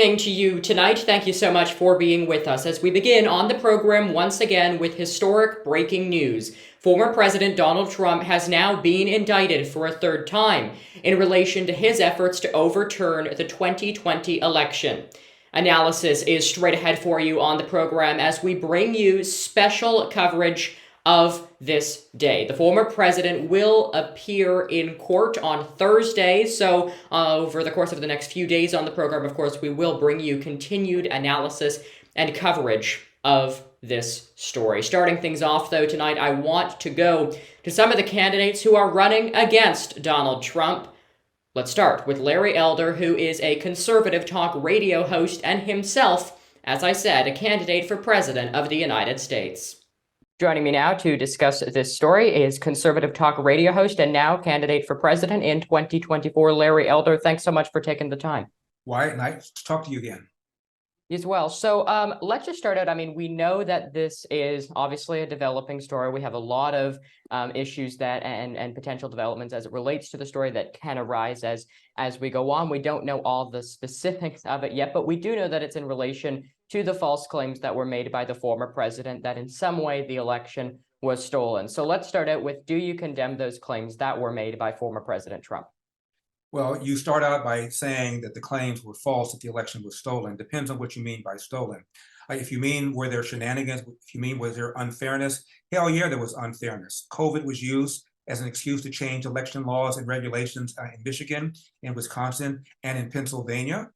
evening to you tonight. Thank you so much for being with us as we begin on the program once again with historic breaking news. Former President Donald Trump has now been indicted for a third time in relation to his efforts to overturn the 2020 election. Analysis is straight ahead for you on the program as we bring you special coverage of this day. The former president will appear in court on Thursday, so over the course of the next few days on the program, of course, we will bring you continued analysis and coverage of this story. Starting things off, though, tonight, I want to go to some of the candidates who are running against Donald Trump. Let's start with Larry Elder, who is a conservative talk radio host and himself, as I said, a candidate for president of the United States. Joining me now to discuss this story is conservative talk radio host and now candidate for president in 2024, Larry Elder. Thanks so much for taking the time. Wyatt, nice to talk to you again. As well. So let's just start out. I mean, we know that this is obviously a developing story. We have a lot of issues that and potential developments as it relates to the story that can arise as we go on. We don't know all the specifics of it yet, but we do know that it's in relation to the false claims that were made by the former president that in some way the election was stolen. So let's start out with, do you condemn those claims that were made by former President Trump? Well, you start out by saying that the claims were false, that the election was stolen. Depends on what you mean by stolen. If you mean were there shenanigans, if you mean was there unfairness, hell yeah, there was unfairness. COVID was used as an excuse to change election laws and regulations in Michigan, in Wisconsin, and in Pennsylvania.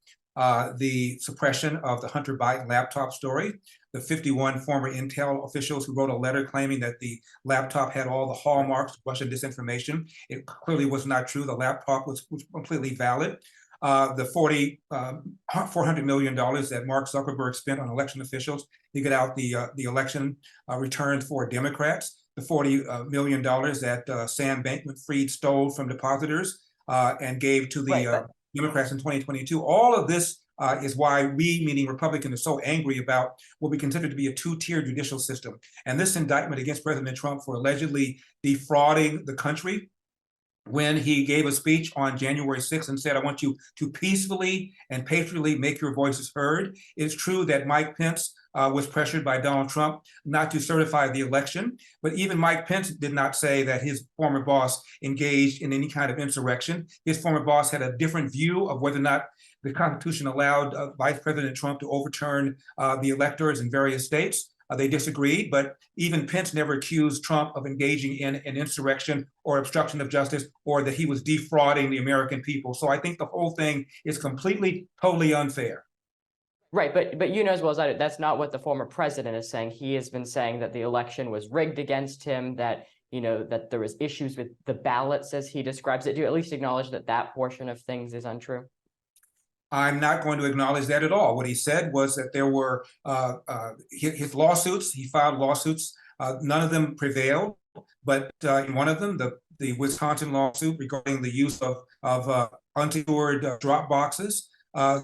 The suppression of the Hunter Biden laptop story, the 51 former Intel officials who wrote a letter claiming that the laptop had all the hallmarks of Russian disinformation. It clearly was not true. The laptop was completely valid. The $400 million that Mark Zuckerberg spent on election officials to get out the election returns for Democrats, the $40 million that Sam Bankman-Fried stole from depositors and gave to the Democrats in 2022. All of this is why we, meaning Republicans, are so angry about what we consider to be a two-tier judicial system. And this indictment against President Trump for allegedly defrauding the country when he gave a speech on January 6th and said, I want you to peacefully and patriotally make your voices heard. It's true that Mike Pence was pressured by Donald Trump not to certify the election, but even Mike Pence did not say that his former boss engaged in any kind of insurrection. His former boss had a different view of whether or not the Constitution allowed Vice President Trump to overturn the electors in various states. They disagreed, but even Pence never accused Trump of engaging in an insurrection or obstruction of justice or that he was defrauding the American people. So I think the whole thing is completely, totally unfair. Right, but you know as well as I do, that's not what the former president is saying. He has been saying that the election was rigged against him, that that there was issues with the ballots as he describes it. Do you at least acknowledge that that portion of things is untrue? I'm not going to acknowledge that at all. What he said was that there were his lawsuits. He filed lawsuits. None of them prevailed, but in one of them, the Wisconsin lawsuit regarding the use of unsecured drop boxes,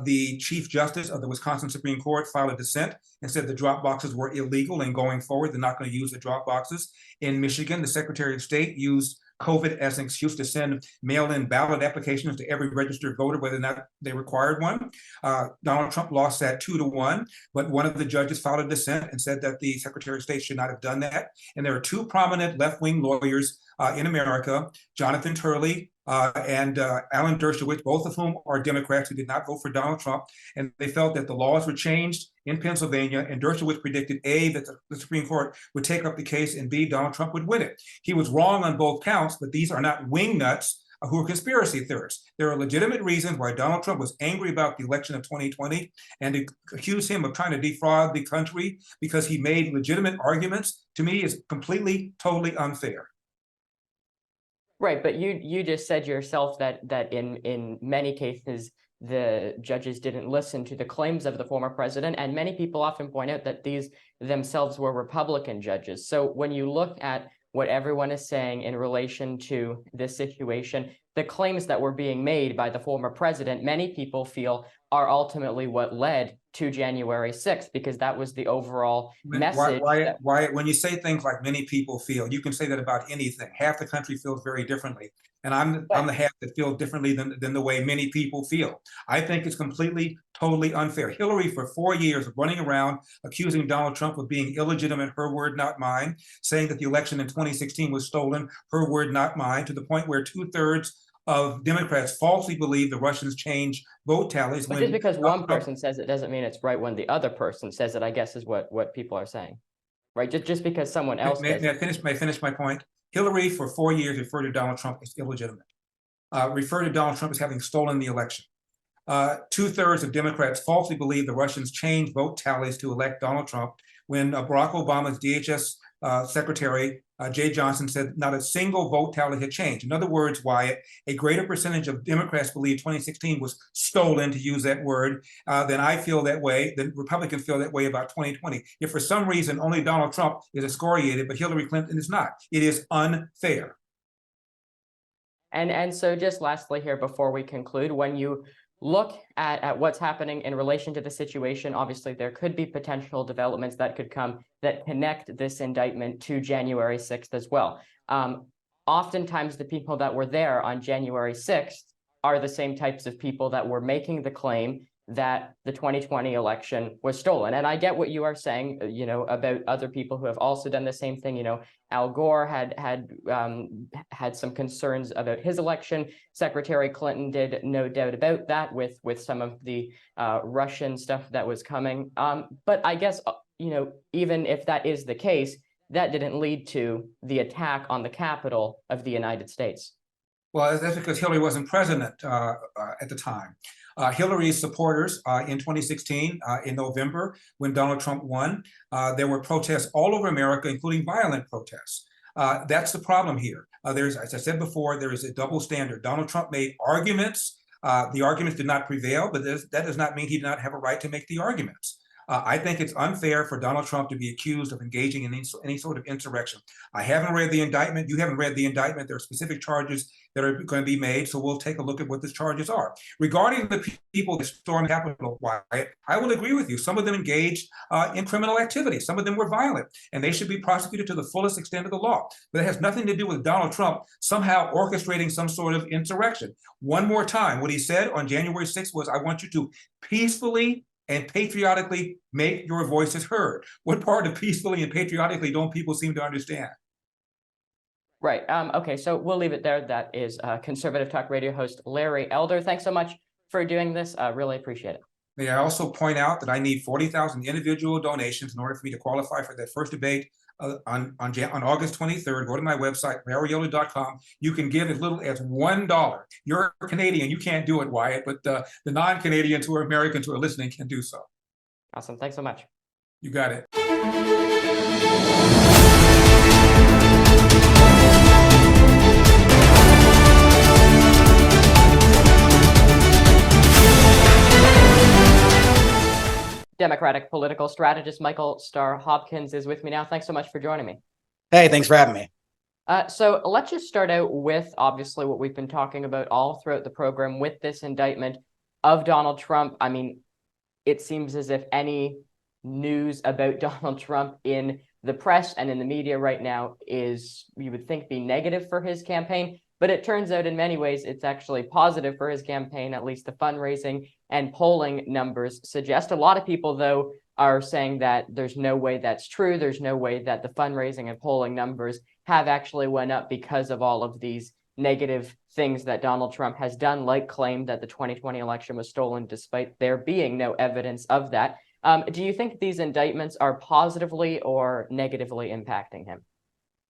the Chief Justice of the Wisconsin Supreme Court filed a dissent and said the drop boxes were illegal, and going forward, they're not going to use the drop boxes. In Michigan, the Secretary of State used COVID as an excuse to send mail-in ballot applications to every registered voter, whether or not they required one. Donald Trump lost that 2-1, but one of the judges filed a dissent and said that the Secretary of State should not have done that. And there are two prominent left-wing lawyers in America, Jonathan Turley and Alan Dershowitz, both of whom are Democrats who did not vote for Donald Trump. And they felt that the laws were changed in Pennsylvania, and Dershowitz predicted A, that the Supreme Court would take up the case, and B, Donald Trump would win it. He was wrong on both counts, but these are not wingnuts who are conspiracy theorists. There are legitimate reasons why Donald Trump was angry about the election of 2020 and to accuse him of trying to defraud the country because he made legitimate arguments, to me, is completely, totally unfair. Right, but you just said yourself that in many cases, the judges didn't listen to the claims of the former president, and many people often point out that these themselves were Republican judges. So when you look at what everyone is saying in relation to this situation, the claims that were being made by the former president, many people feel are ultimately what led to January 6th, because that was the overall message. Why, when you say things like many people feel, you can say that about anything. Half the country feels very differently. And I'm the half that feels differently than the way many people feel. I think it's completely, totally unfair. Hillary, for 4 years, running around accusing Donald Trump of being illegitimate, her word, not mine, saying that the election in 2016 was stolen, her word, not mine, to the point where 2/3 of Democrats falsely believe the Russians changed vote tallies. But just because one person says it doesn't mean it's right when the other person says it, I guess, is what people are saying, right? Just because someone else may I finish my point? Hillary, for 4 years, referred to Donald Trump as illegitimate, referred to Donald Trump as having stolen the election. 2/3 of Democrats falsely believe the Russians changed vote tallies to elect Donald Trump, when Barack Obama's DHS Secretary Jay Johnson said not a single vote tally had changed. In other words, Wyatt, a greater percentage of Democrats believe 2016 was stolen, to use that word, than I feel that way, than Republicans feel that way about 2020. If for some reason only Donald Trump is excoriated, but Hillary Clinton is not, it is unfair. And so just lastly here, before we conclude, when you look at what's happening in relation to the situation, obviously there could be potential developments that could come that connect this indictment to January 6th as well. Oftentimes the people that were there on January 6th are the same types of people that were making the claim that the 2020 election was stolen. And I get what you are saying, about other people who have also done the same thing. Al Gore had some concerns about his election. Secretary Clinton did, no doubt about that, with some of the Russian stuff that was coming. But I guess, even if that is the case, that didn't lead to the attack on the Capitol of the United States. Well, that's because Hillary wasn't president at the time. Hillary's supporters in 2016, in November, when Donald Trump won, there were protests all over America, including violent protests. That's the problem here. As I said before, there is a double standard. Donald Trump made arguments. The arguments did not prevail, but that does not mean he did not have a right to make the arguments. I think it's unfair for Donald Trump to be accused of engaging in any sort of insurrection. I haven't read the indictment. You haven't read the indictment. There are specific charges that are going to be made, so we'll take a look at what the charges are. Regarding the people that stormed the Capitol, Wyatt, I will agree with you. Some of them engaged in criminal activity. Some of them were violent, and they should be prosecuted to the fullest extent of the law. But it has nothing to do with Donald Trump somehow orchestrating some sort of insurrection. One more time, what he said on January 6th was, I want you to peacefully and patriotically make your voices heard. What part of peacefully and patriotically don't people seem to understand? Right. Okay, so we'll leave it there. That is Conservative Talk Radio host Larry Elder. Thanks so much for doing this. Really appreciate it. May I also point out that I need 40,000 individual donations in order for me to qualify for that first debate on August 23rd. Go to my website, larryelder.com. You can give as little as $1. You're Canadian, you can't do it, Wyatt, but the non-Canadians who are Americans who are listening can do so. Awesome. Thanks so much. You got it. Democratic political strategist Michael Starr Hopkins is with me now. Thanks so much for joining me. Hey, thanks for having me. So let's just start out with, obviously, what we've been talking about all throughout the program with this indictment of Donald Trump. I mean, it seems as if any news about Donald Trump in the press and in the media right now is, you would think, be negative for his campaign. But it turns out in many ways it's actually positive for his campaign. At least the fundraising and polling numbers suggest. A lot of people, though, are saying that there's no way that's true. There's no way that the fundraising and polling numbers have actually went up because of all of these negative things that Donald Trump has done, like claim that the 2020 election was stolen, despite there being no evidence of that. Do you think these indictments are positively or negatively impacting him?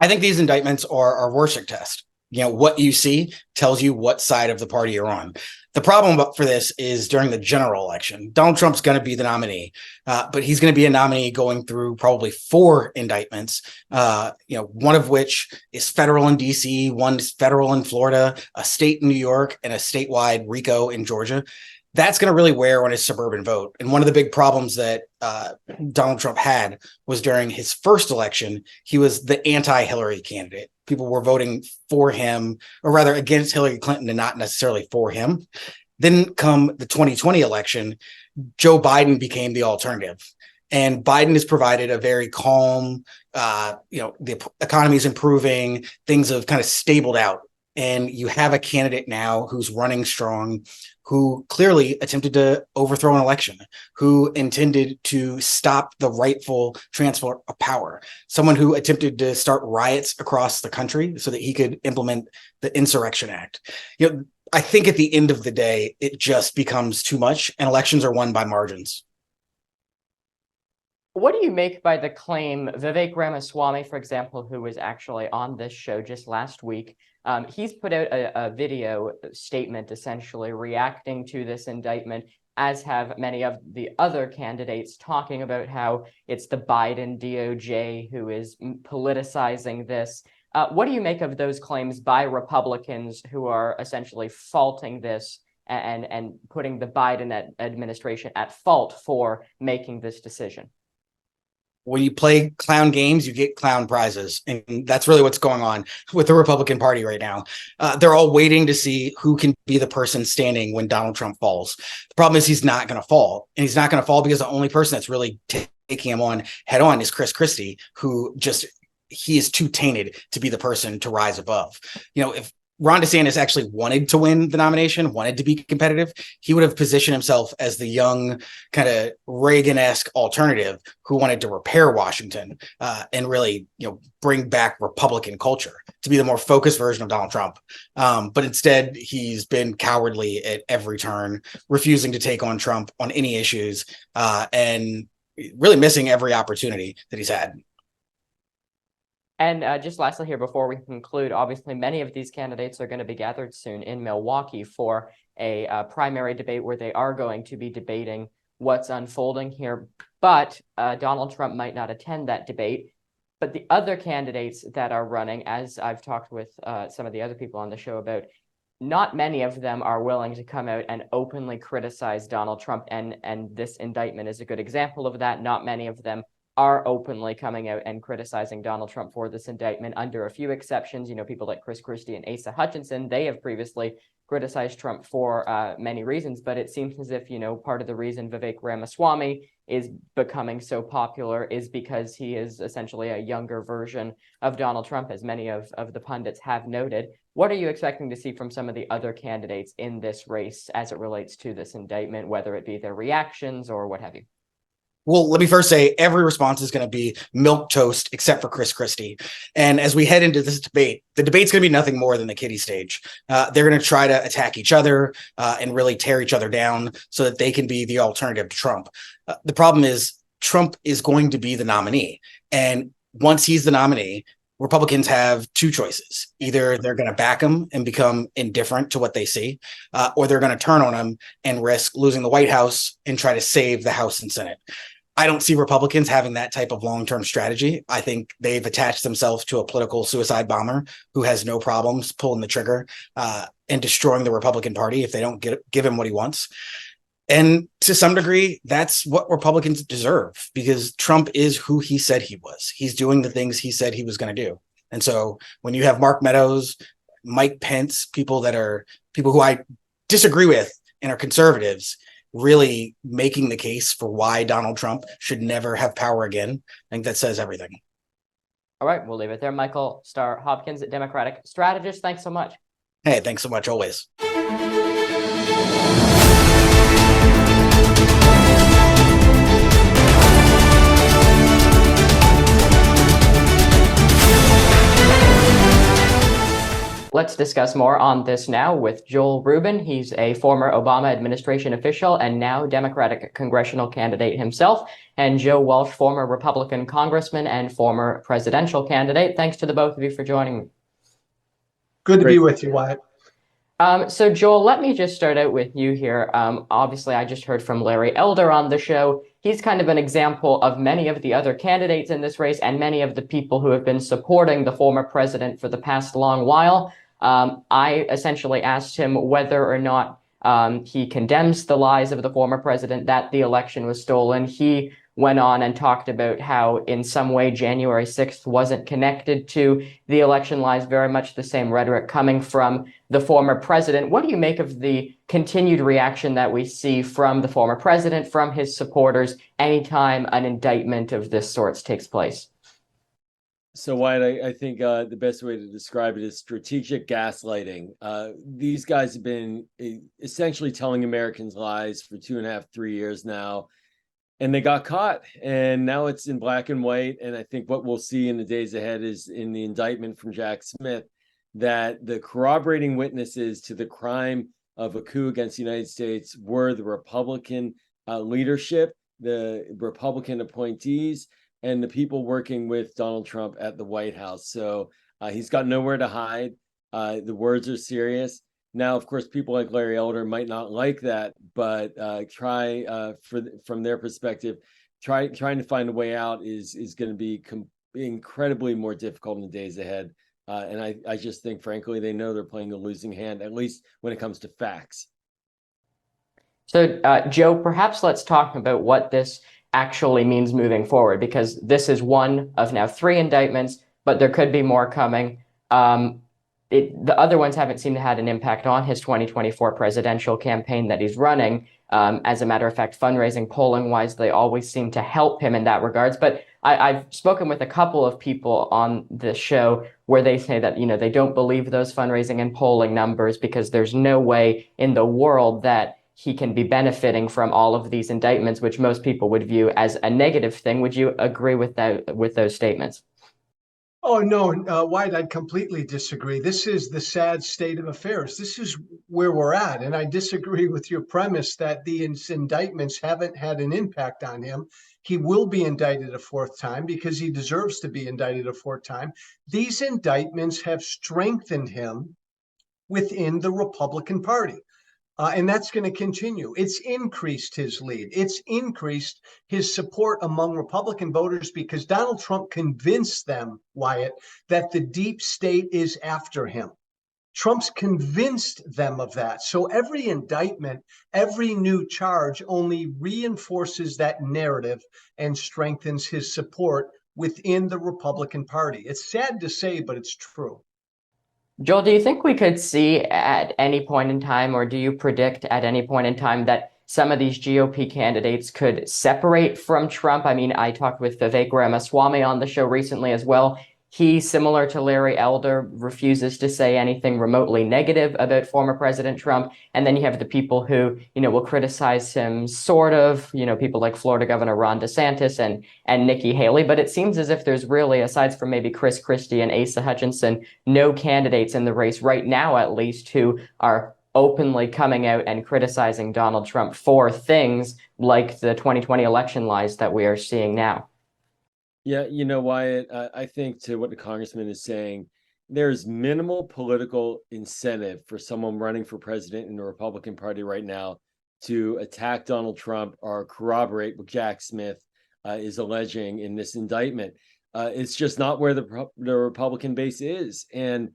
I think these indictments are a Rorschach test. What you see tells you what side of the party you're on. The problem for this is during the general election, Donald Trump's going to be the nominee, but he's going to be a nominee going through probably 4 indictments, one of which is federal in D.C., one is federal in Florida, a state in New York, and a statewide RICO in Georgia. That's going to really wear on his suburban vote. And one of the big problems that Donald Trump had was during his first election, he was the anti-Hillary candidate. People were voting for him, or rather against Hillary Clinton and not necessarily for him. Then come the 2020 election, Joe Biden became the alternative. And Biden has provided a very calm, the economy is improving, things have kind of stabled out. And you have a candidate now who's running strong, who clearly attempted to overthrow an election, who intended to stop the rightful transfer of power, someone who attempted to start riots across the country so that he could implement the Insurrection Act. I think at the end of the day, it just becomes too much, and elections are won by margins. What do you make by the claim, Vivek Ramaswamy, for example, who was actually on this show just last week, he's put out a video statement essentially reacting to this indictment, as have many of the other candidates, talking about how it's the Biden DOJ who is politicizing this. What do you make of those claims by Republicans who are essentially faulting this and putting the Biden administration at fault for making this decision? When you play clown games, you get clown prizes. And that's really what's going on with the Republican Party right now. They're all waiting to see who can be the person standing when Donald Trump falls. The problem is he's not going to fall. And he's not going to fall because the only person that's really taking him on head on is Chris Christie, who he is too tainted to be the person to rise above. If Ron DeSantis actually wanted to win the nomination, wanted to be competitive, he would have positioned himself as the young, kind of Reagan-esque alternative who wanted to repair Washington and really, bring back Republican culture to be the more focused version of Donald Trump. But instead, he's been cowardly at every turn, refusing to take on Trump on any issues, and really missing every opportunity that he's had. And just lastly here, before we conclude, obviously many of these candidates are going to be gathered soon in Milwaukee for a primary debate where they are going to be debating what's unfolding here. But Donald Trump might not attend that debate. But the other candidates that are running, as I've talked with some of the other people on the show about, not many of them are willing to come out and openly criticize Donald Trump. And this indictment is a good example of that. Not many of them are openly coming out and criticizing Donald Trump for this indictment, under a few exceptions. People like Chris Christie and Asa Hutchinson, they have previously criticized Trump for many reasons, but it seems as if, part of the reason Vivek Ramaswamy is becoming so popular is because he is essentially a younger version of Donald Trump, as many of the pundits have noted. What are you expecting to see from some of the other candidates in this race as it relates to this indictment, whether it be their reactions or what have you? Well, let me first say every response is going to be milquetoast except for Chris Christie. And as we head into this debate, the debate's going to be nothing more than the kiddie stage. They're going to try to attack each other and really tear each other down so that they can be the alternative to Trump. The problem is Trump is going to be the nominee. And once he's the nominee, Republicans have two choices. Either they're going to back him and become indifferent to what they see, or they're going to turn on him and risk losing the White House and try to save the House and Senate. I don't see Republicans having that type of long-term strategy. I think they've attached themselves to a political suicide bomber who has no problems pulling the trigger and destroying the Republican Party if they don't give him what he wants. And to some degree, that's what Republicans deserve, because Trump is who he said he was. He's doing the things he said he was going to do. And so when you have Mark Meadows, Mike Pence, people who I disagree with and are conservatives, really making the case for why Donald Trump should never have power again, I think that says everything. All right, we'll leave it there. Michael Starr Hopkins, Democratic Strategist, thanks so much. Hey, thanks so much, always. Let's discuss more on this now with Joel Rubin. He's a former Obama administration official and now Democratic congressional candidate himself, and Joe Walsh, former Republican congressman and former presidential candidate. Thanks to the both of you for joining me. Good to be with you, Wyatt. So Joel, let me just start out with you here. Obviously, I just heard from Larry Elder on the show. He's kind of an example of many of the other candidates in this race and many of the people who have been supporting the former president for the past long while. I essentially asked him whether or not he condemns the lies of the former president, that the election was stolen. He went on and talked about how in some way January 6th wasn't connected to the election lies, very much the same rhetoric coming from the former president. What do you make of the continued reaction that we see from the former president, from his supporters, anytime an indictment of this sort takes place? So, Wyatt, I think the best way to describe it is strategic gaslighting. These guys have been essentially telling Americans lies for 2.5, 3 years now, and they got caught. And now it's in black and white. And I think what we'll see in the days ahead is in the indictment from Jack Smith that the corroborating witnesses to the crime of a coup against the United States were the Republican leadership, the Republican appointees, and the people working with Donald Trump at the White House. So he's got nowhere to hide. The words are serious. Now, of course, people like Larry Elder might not like that, but from their perspective, trying to find a way out is going to be incredibly more difficult in the days ahead. And I just think, frankly, they know they're playing a losing hand, at least when it comes to facts. So, Joe, perhaps let's talk about what this actually means moving forward, because this is one of now 3 indictments, but there could be more coming. The other ones haven't seemed to have an impact on his 2024 presidential campaign that he's running. As a matter of fact, fundraising, polling-wise, they always seem to help him in that regards. But I've spoken with a couple of people on this show where they say that, they don't believe those fundraising and polling numbers because there's no way in the world that he can be benefiting from all of these indictments, which most people would view as a negative thing. Would you agree with that, with those statements? Oh, no, Wyatt, I'd completely disagree. This is the sad state of affairs. This is where we're at. And I disagree with your premise that the indictments haven't had an impact on him. He will be indicted a 4th time because he deserves to be indicted a 4th time. These indictments have strengthened him within the Republican Party. And that's going to continue. It's increased his lead. It's increased his support among Republican voters because Donald Trump convinced them, Wyatt, that the deep state is after him. Trump's convinced them of that. So every indictment, every new charge only reinforces that narrative and strengthens his support within the Republican Party. It's sad to say, but it's true. Joel, do you think we could see at any point in time, or do you predict at any point in time that some of these GOP candidates could separate from Trump? I mean, I talked with Vivek Ramaswamy on the show recently as well. He, similar to Larry Elder, refuses to say anything remotely negative about former President Trump. And then you have the people who, will criticize him, sort of, people like Florida Governor Ron DeSantis and Nikki Haley. But it seems as if there's really, aside from maybe Chris Christie and Asa Hutchinson, no candidates in the race right now, at least, who are openly coming out and criticizing Donald Trump for things like the 2020 election lies that we are seeing now. Yeah, Wyatt, I think to what the congressman is saying, there's minimal political incentive for someone running for president in the Republican Party right now to attack Donald Trump or corroborate what Jack Smith is alleging in this indictment. It's just not where the Republican base is. And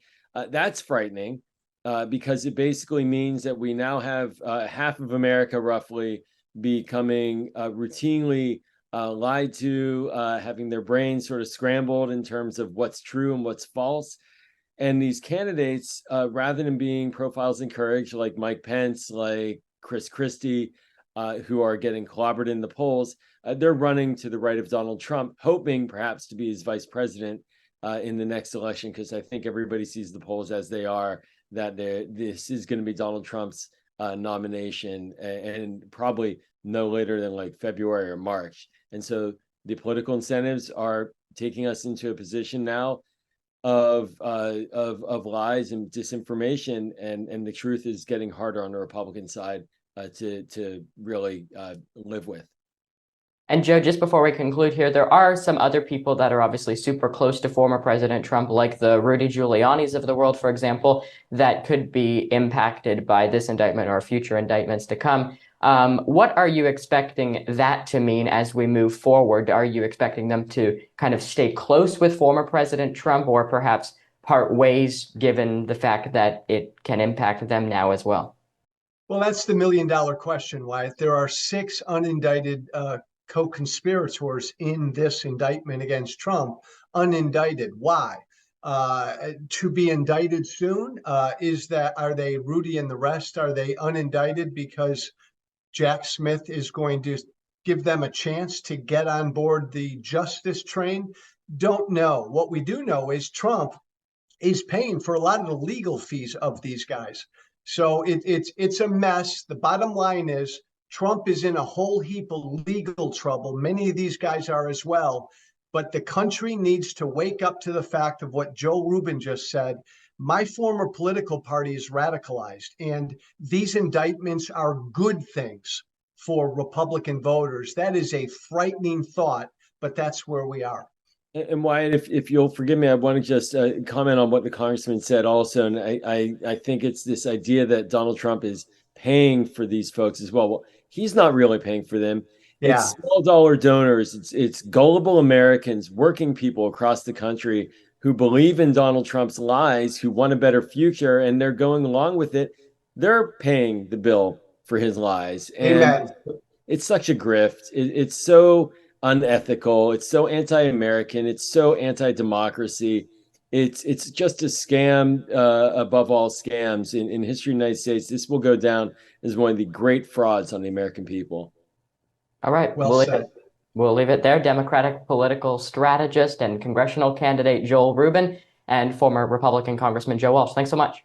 that's frightening because it basically means that we now have half of America roughly becoming routinely lied to, having their brains sort of scrambled in terms of what's true and what's false. And these candidates, rather than being profiles in courage like Mike Pence, like Chris Christie, who are getting clobbered in the polls, they're running to the right of Donald Trump, hoping perhaps to be his vice president in the next election, because I think everybody sees the polls as they are, that this is going to be Donald Trump's nomination, and probably no later than like February or March. And so the political incentives are taking us into a position now of lies and disinformation, and the truth is getting harder on the Republican side to really live with. And Joe, just before we conclude here, there are some other people that are obviously super close to former President Trump, like the Rudy Giulianis of the world, for example, that could be impacted by this indictment or future indictments to come. What are you expecting that to mean as we move forward? Are you expecting them to kind of stay close with former President Trump, or perhaps part ways, given the fact that it can impact them now as well? Well, that's the million-dollar question, Wyatt. There are 6 unindicted co-conspirators in this indictment against Trump, unindicted. Why? to be indicted soon? Are they Rudy and the rest? Are they unindicted because Jack Smith is going to give them a chance to get on board the justice train? Don't know. What we do know is Trump is paying for a lot of the legal fees of these guys. So it's a mess. The bottom line is Trump is in a whole heap of legal trouble. Many of these guys are as well. But the country needs to wake up to the fact of what Joe Rubin just said. My former political party is radicalized, and these indictments are good things for Republican voters. That is a frightening thought, but that's where we are. And Wyatt, if you'll forgive me, I want to just comment on what the congressman said also. And I think it's this idea that Donald Trump is paying for these folks as well. Well, he's not really paying for them. Yeah. It's small dollar donors. It's gullible Americans, working people across the country who believe in Donald Trump's lies, who want a better future, and they're going along with it. They're paying the bill for his lies. And Amen. it's such a grift. It's so unethical. It's so anti-American. It's so anti-democracy. It's just a scam above all scams in history of the United States. This will go down as one of the great frauds on the American people. All right, Well said. We'll leave it there. Democratic political strategist and congressional candidate Joel Rubin and former Republican Congressman Joe Walsh. Thanks so much.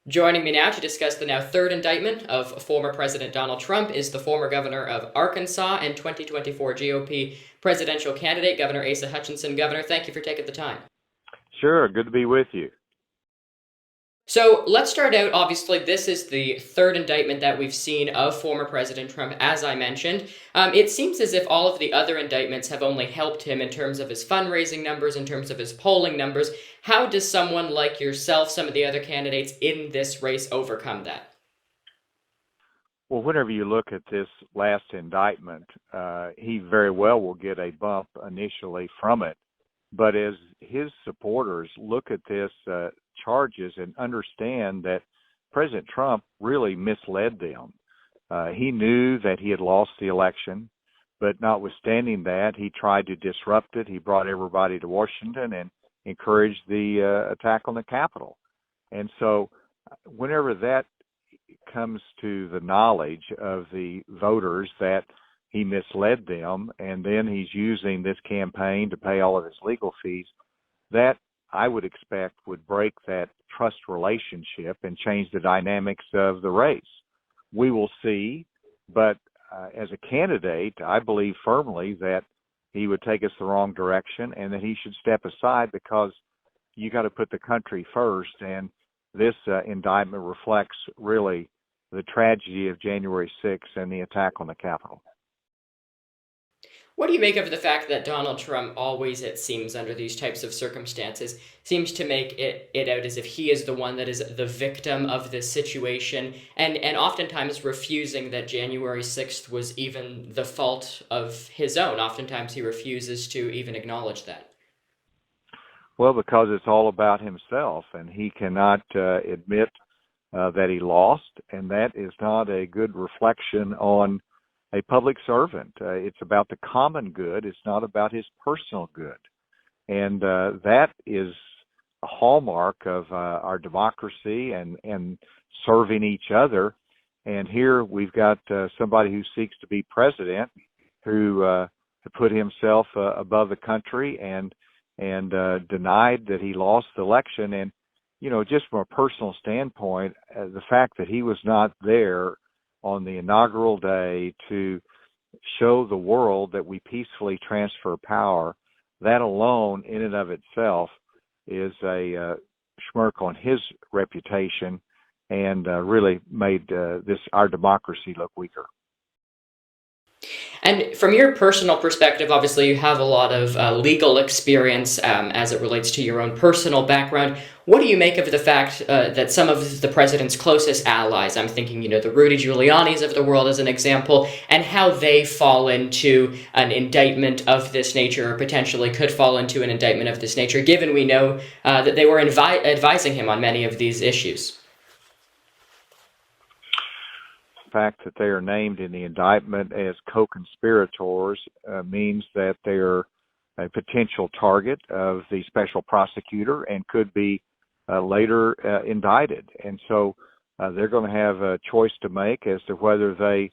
Joining me now to discuss the now third indictment of former President Donald Trump is the former governor of Arkansas and 2024 GOP presidential candidate, Governor Asa Hutchinson. Governor, thank you for taking the time. Sure, good to be with you. So let's start out. Obviously, this is the third indictment that we've seen of former President Trump, as I mentioned. It seems as if all of the other indictments have only helped him in terms of his fundraising numbers, in terms of his polling numbers. How does someone like yourself, some of the other candidates in this race, overcome that? Well, whenever you look at this last indictment, he very well will get a bump initially from it. But as his supporters look at this charges and understand that President Trump really misled them. He knew that he had lost the election, but notwithstanding that, he tried to disrupt it. He brought everybody to Washington and encouraged the attack on the Capitol. And so whenever that comes to the knowledge of the voters that he misled them, and then he's using this campaign to pay all of his legal fees, that I would expect would break that trust relationship and change the dynamics of the race. We will see, but as a candidate, I believe firmly that he would take us the wrong direction and that he should step aside, because you got to put the country first. And this indictment reflects really the tragedy of January 6th and the attack on the Capitol. What do you make of the fact that Donald Trump always, it seems, under these types of circumstances, seems to make it out as if he is the one that is the victim of this situation, and oftentimes refusing that January 6th was even the fault of his own? Oftentimes he refuses to even acknowledge that. Well, because it's all about himself, and he cannot admit that he lost, and that is not a good reflection on a public servant. It's about the common good. It's not about his personal good. And that is a hallmark of our democracy and serving each other. And here we've got somebody who seeks to be president who put himself above the country and denied that he lost the election. And, you know, just from a personal standpoint, the fact that he was not there on the inaugural day to show the world that we peacefully transfer power, that alone in and of itself is a smirk on his reputation and really made our democracy look weaker. And from your personal perspective, obviously you have a lot of legal experience as it relates to your own personal background. What do you make of the fact that some of the president's closest allies, I'm thinking, the Rudy Giuliani's of the world as an example, and how they fall into an indictment of this nature, or potentially could fall into an indictment of this nature, given we know that they were advising him on many of these issues? Fact that they are named in the indictment as co-conspirators means that they're a potential target of the special prosecutor and could be later indicted. And so they're going to have a choice to make as to whether they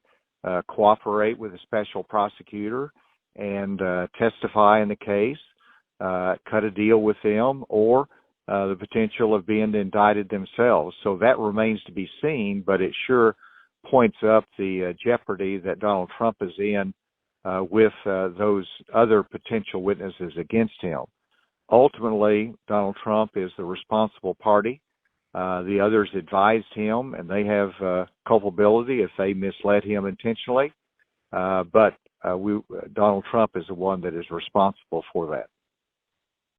cooperate with the special prosecutor and testify in the case, cut a deal with them, or the potential of being indicted themselves. So that remains to be seen, but it sure points up the jeopardy that Donald Trump is in with those other potential witnesses against him. Ultimately, Donald Trump is the responsible party. The others advised him, and they have culpability if they misled him intentionally. But Donald Trump is the one that is responsible for that.